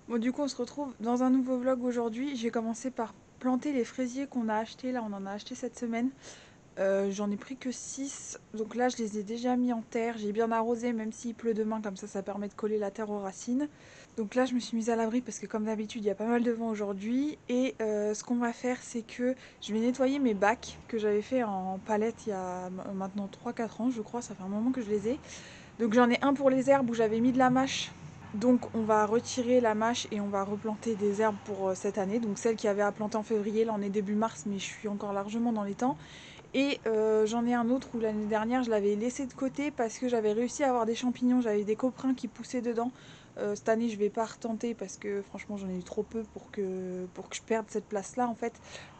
Bon, du coup, on se retrouve dans un nouveau vlog aujourd'hui. J'ai commencé par planter les fraisiers qu'on a achetés. Là, on en a acheté cette semaine. J'en ai pris que 6. Donc là, je les ai déjà mis en terre. J'ai bien arrosé, même s'il pleut demain. Comme ça permet de coller la terre aux racines. Donc là, je me suis mise à l'abri parce que, comme d'habitude, il y a pas mal de vent aujourd'hui. Et ce qu'on va faire, c'est que je vais nettoyer mes bacs que j'avais fait en palette il y a maintenant 3-4 ans, je crois. Ça fait un moment que je les ai. Donc j'en ai un pour les herbes où j'avais mis de la mâche. Donc on va retirer la mâche et on va replanter des herbes pour cette année. Donc celle qui avait à planter en février, là on est début mars, mais je suis encore largement dans les temps. Et j'en ai un autre où l'année dernière je l'avais laissé de côté parce que j'avais réussi à avoir des champignons, j'avais des coprins qui poussaient dedans. Cette année je vais pas retenter parce que franchement j'en ai eu trop peu pour que je perde cette place là en fait.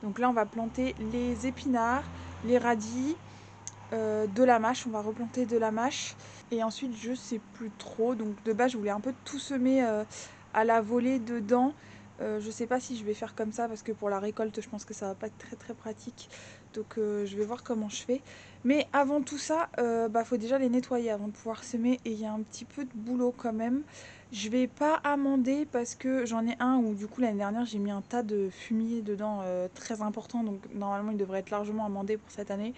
Donc là on va planter les épinards, les radis, de la mâche, on va replanter de la mâche. Et ensuite, je sais plus trop. Donc de base, je voulais un peu tout semer à la volée dedans. Je sais pas si je vais faire comme ça parce que pour la récolte, je pense que ça va pas être très très pratique. Donc je vais voir comment je fais. Mais avant tout ça, faut déjà les nettoyer avant de pouvoir semer. Et il y a un petit peu de boulot quand même. Je vais pas amender parce que j'en ai un où du coup l'année dernière j'ai mis un tas de fumier dedans très important. Donc normalement il devrait être largement amendé pour cette année.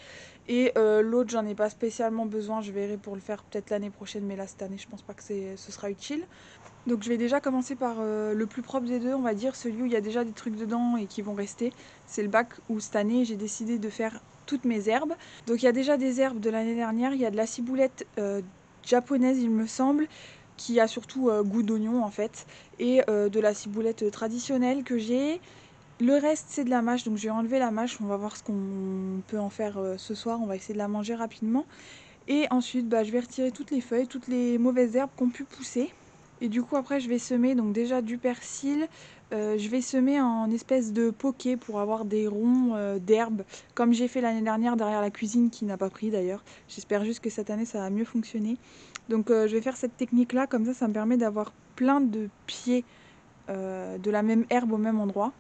Et l'autre, j'en ai pas spécialement besoin, je verrai pour le faire peut-être l'année prochaine, mais là cette année, je pense pas que ce sera utile. Donc je vais déjà commencer par le plus propre des deux, on va dire, celui où il y a déjà des trucs dedans et qui vont rester. C'est le bac où cette année, j'ai décidé de faire toutes mes herbes. Donc il y a déjà des herbes de l'année dernière, il y a de la ciboulette japonaise, il me semble, qui a surtout goût d'oignon en fait, et de la ciboulette traditionnelle que j'ai. Le reste, c'est de la mâche, donc je vais enlever la mâche. On va voir ce qu'on peut en faire ce soir. On va essayer de la manger rapidement. Et ensuite, je vais retirer toutes les feuilles, toutes les mauvaises herbes qui ont pu pousser. Et du coup, après, je vais semer donc déjà du persil. Je vais semer en espèce de poké pour avoir des ronds d'herbes, comme j'ai fait l'année dernière derrière la cuisine, qui n'a pas pris d'ailleurs. J'espère juste que cette année, ça va mieux fonctionner. Donc, je vais faire cette technique-là, comme ça me permet d'avoir plein de pieds de la même herbe au même endroit.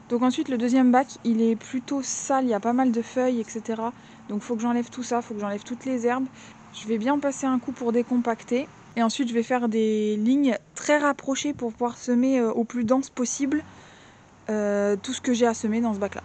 Donc ensuite le deuxième bac il est plutôt sale, il y a pas mal de feuilles etc. Donc faut que j'enlève tout ça, faut que j'enlève toutes les herbes. Je vais bien passer un coup pour décompacter. Et ensuite je vais faire des lignes très rapprochées pour pouvoir semer au plus dense possible tout ce que j'ai à semer dans ce bac là.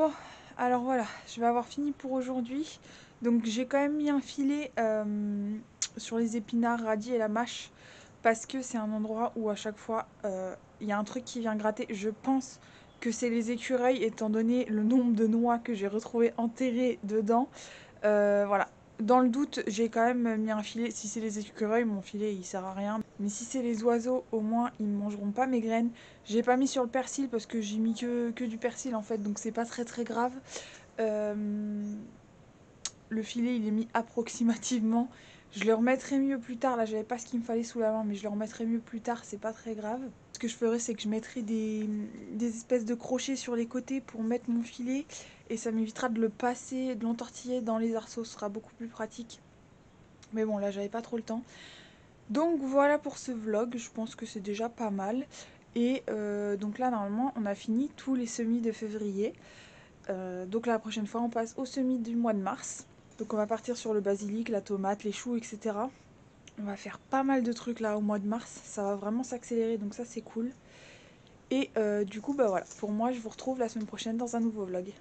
Bon, alors voilà, je vais avoir fini pour aujourd'hui. Donc j'ai quand même mis un filet sur les épinards, radis et la mâche parce que c'est un endroit où à chaque fois il y a un truc qui vient gratter. Je pense que c'est les écureuils étant donné le nombre de noix que j'ai retrouvées enterrées dedans. Voilà. Dans le doute, j'ai quand même mis un filet. Si c'est les écureuils, mon filet il sert à rien. Mais si c'est les oiseaux, au moins ils ne mangeront pas mes graines. J'ai pas mis sur le persil parce que j'ai mis que du persil en fait, donc c'est pas très grave. Euh, le filet il est mis approximativement. Je le remettrai mieux plus tard. Là, j'avais pas ce qu'il me fallait sous la main, mais je le remettrai mieux plus tard, c'est pas très grave. Ce que je ferai, c'est que je mettrai des espèces de crochets sur les côtés pour mettre mon filet et ça m'évitera de le passer, de l'entortiller dans les arceaux. Ce sera beaucoup plus pratique. Mais bon, là, j'avais pas trop le temps. Donc voilà pour ce vlog, je pense que c'est déjà pas mal. Et donc là, normalement, on a fini tous les semis de février. Donc la prochaine fois, on passe aux semis du mois de mars. Donc on va partir sur le basilic, la tomate, les choux, etc. On va faire pas mal de trucs là au mois de mars. Ça va vraiment s'accélérer, donc ça c'est cool. Et du coup, bah voilà. Pour moi, je vous retrouve la semaine prochaine dans un nouveau vlog.